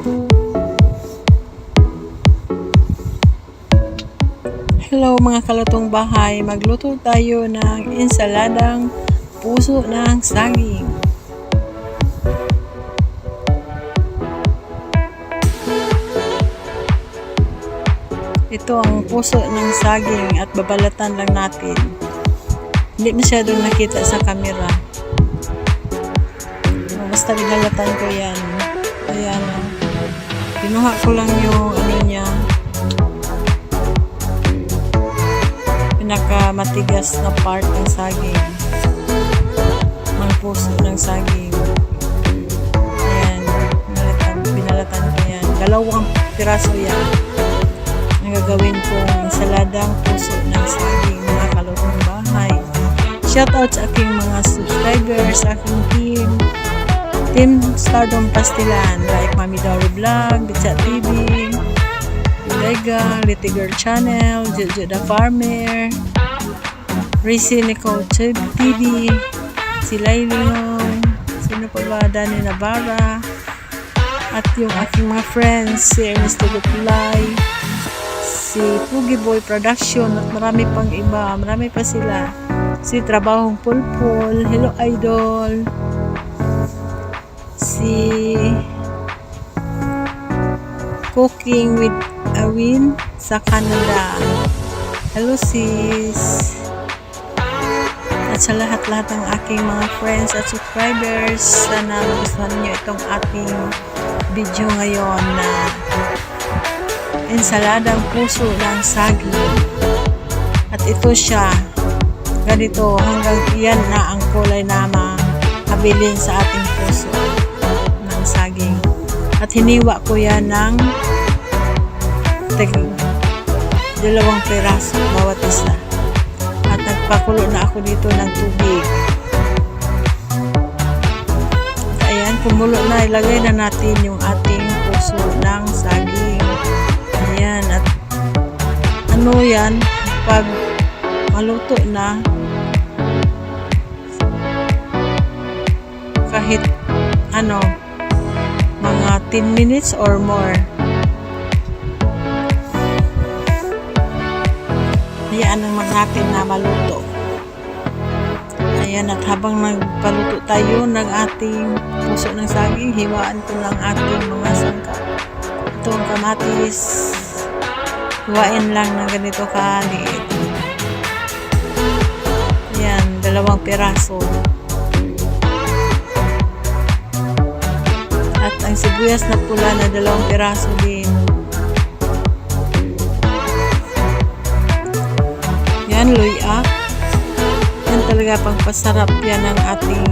Hello mga kalutong bahay, magluto tayo ng ensaladang puso ng saging. Ito ang puso ng saging at babalatan lang natin. Hindi masyadong nakita sa camera. Basta binalatan ko yan. Ayan. Kinuha ko lang yung ano niya. Pinakamatigas na part ng saging. Mga puso ng saging. Ayan. Binalatan ko yan. 2 piraso yan. Ang gagawin kong ensaladang puso ng saging, mga kalutong bahay. Shoutout sa aking mga subscribers, sa aking Team Stardom Pastilan, like Mami Dory Vlog, Bitchat TV, Lega, Little Girl Channel, Jojo the Farmer, Racy Nicole TV, si Laylon, sino pa ba, Dani Navarra, at yung aking mga friends, si Ernesto Gutlay, si Pugi Boy Production, at marami pang iba, marami pa sila. Si Trabahong Pulpul, hello idol. Si Cooking with Awin sa Canada, hello sis. At sa lahat-lahat ng aking mga friends at subscribers, sana magustuhan niyo itong ating video ngayon na ensaladang puso ng saging. At ito siya, ganito, hanggang iyan na ang kulay na makabilin sa ating puso ng saging. At hiniwa ko yan ng 2 piraso bawat isa. At nagpakulo na ako dito ng tubig. At ayan, kumulo na, ilagay na natin yung ating puso ng saging. Ayan, at ano yan, pag maluto na, kahit ano, mga 10 minutes or more, hayaan naman natin na maluto. Ayan, at habang nagpaluto tayo ng ating puso ng saging, hiwaan ko lang ating mga sangkap. Itong kamatis, hiwain lang ng ganito kaliit. Ayan, 2 piraso. At ang sibuyas na pula na 2 piraso din. Yan, luya. Yan talaga pangpasarap yan ng ating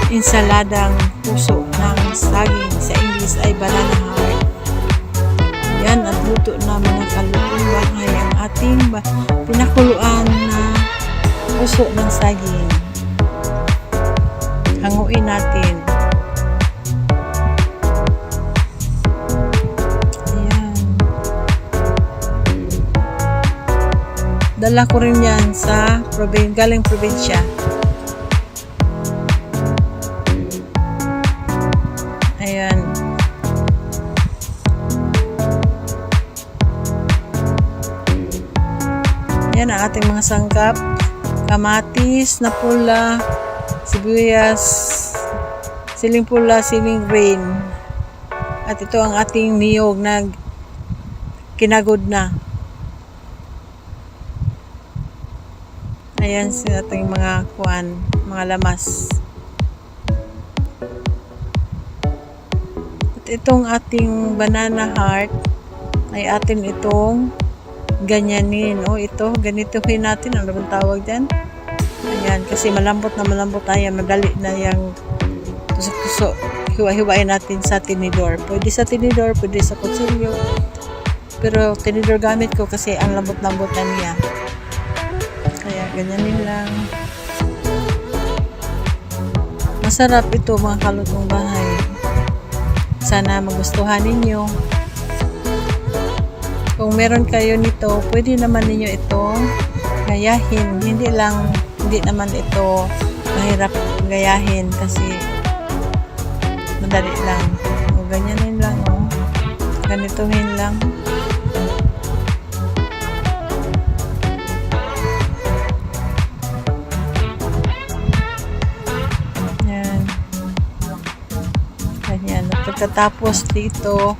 ensaladang puso ng saging. Sa English ay banana heart. Yan, at luto na mga kalutong bahay ang ating pinakuluan na puso ng saging. Hanguin natin. Ayan. Dala ko rin yan sa galing probinsya. Ayan. Yan ang ating mga sangkap. Kamatis na pula, sibuyas, siling pula, siling green. At ito ang ating niyog na kinagod na. Ayan sa ating mga kuan, mga lamas. At itong ating banana heart ay atin itong ganyanin. O ito, ganituhin natin. Ano bang tawag dyan? Ayan, kasi malambot na yan. Madali na yung tusok-tusok. Hiwa-hiwain natin sa tinidor. Pwede sa tinidor, pwede sa kutsilyo. Pero tinidor gamit ko kasi ang lambot-lambot na niya. Kaya ganyanin lang. Masarap ito mga kalutong bahay. Sana magustuhan ninyo. Kung meron kayo nito, pwede naman ninyo itong gayahin. Hindi naman ito mahirap gayahin kasi madali lang. O ganyan Ganituhin lang. Yan. Ganyan. Pagkatapos dito,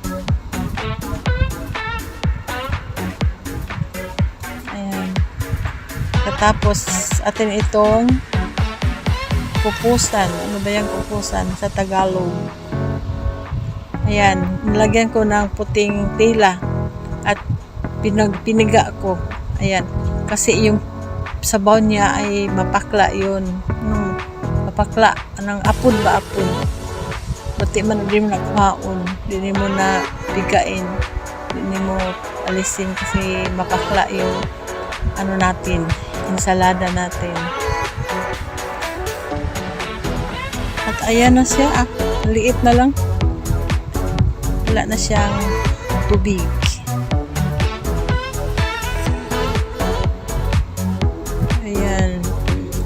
ayan. Pagkatapos atin itong pupusan. Ano ba yung pupusan sa Tagalog? Ayan, nilagyan ko ng puting tela at piniga ko. Ayan, kasi yung sabaw niya ay mapakla yun. Mapakla. Anong apod ba apod? Pati man din mo nakuhaon. Hindi mo na bigain. Hindi mo alisin kasi mapakla yung ano natin, ensalada natin. At ayan na siya. Liit na lang. Wala na siyang tubig. Ayan.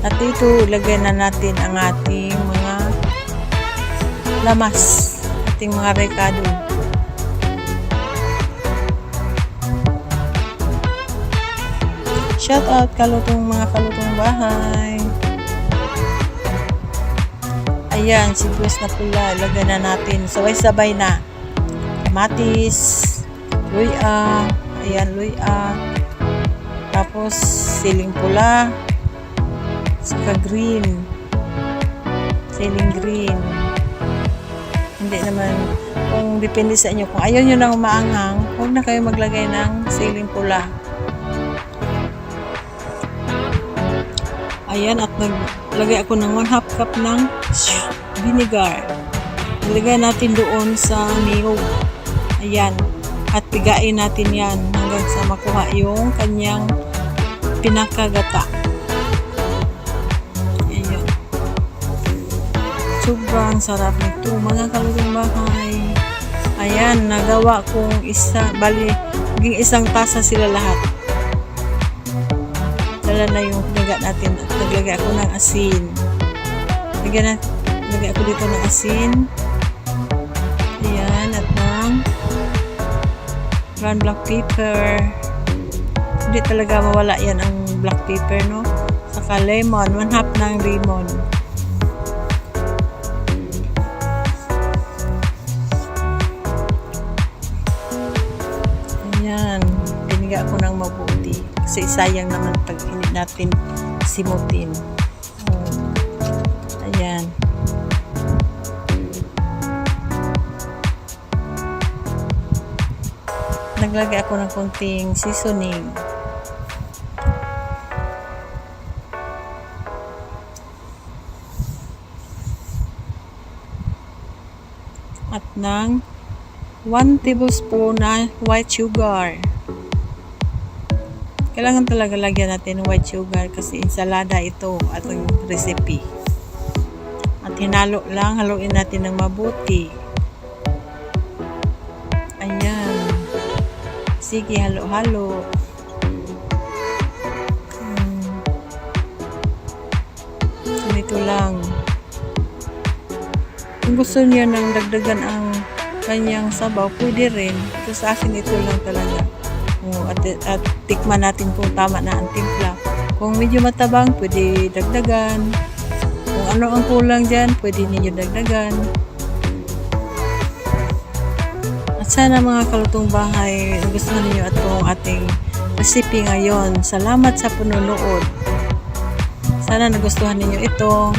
At ito, ilagay na natin ang ating mga lamas. Ating mga rekado. Shout out mga kalutong bahay. Ayan, sibuyas na pula. Ilagay na natin. Sabay-sabay na. Kamatis, luya, ayan luya, tapos siling pula, saka green, siling green. Hindi naman, kung depende sa inyo, kung ayaw nyo nang umaanghang, huwag na kayo maglagay ng siling pula. Ayan, at naglagay ako ng 1/2 cup ng vinegar. Ilagay natin doon sa niyog. Ayan. At pigain natin yan hanggang sa makuha yung kanyang pinakagata. Ayan. Sobrang sarap nito mga kalutong bahay. Ayan. Nagawa kong maging isang tasa sila lahat. Dala na yung pinaga natin at naglagay ako ng asin. Naglagay ako dito ng asin. Ayan. At ng brown black pepper. Hindi talaga mawala yan ang black pepper, no? Saka lemon. 1/2 ng lemon. Ayan. Biniga ko ng mabuti. Kasi sayang naman pag hindi natin simutin. Ayan. Naglagay ako ng konting seasoning. At ng 1 tablespoon na white sugar. Kailangan talaga lagyan natin ng white sugar kasi ensalada ito ating recipe. At haluin natin ng mabuti. Ayan. Sige, halo-halo. Ganito lang. Kung gusto niyo nang dagdagan ang kanyang sabaw, pwede rin. Ito sa akin, ito lang talaga. At tikman natin kung tama na ang timpla. Kung medyo matabang, pwede dagdagan. Kung ano ang kulang dyan, pwede ninyo dagdagan. At sana mga kalutong bahay, gusto niyo itong ating recipe ngayon. Salamat sa panonood. Sana nagustuhan ninyo ito.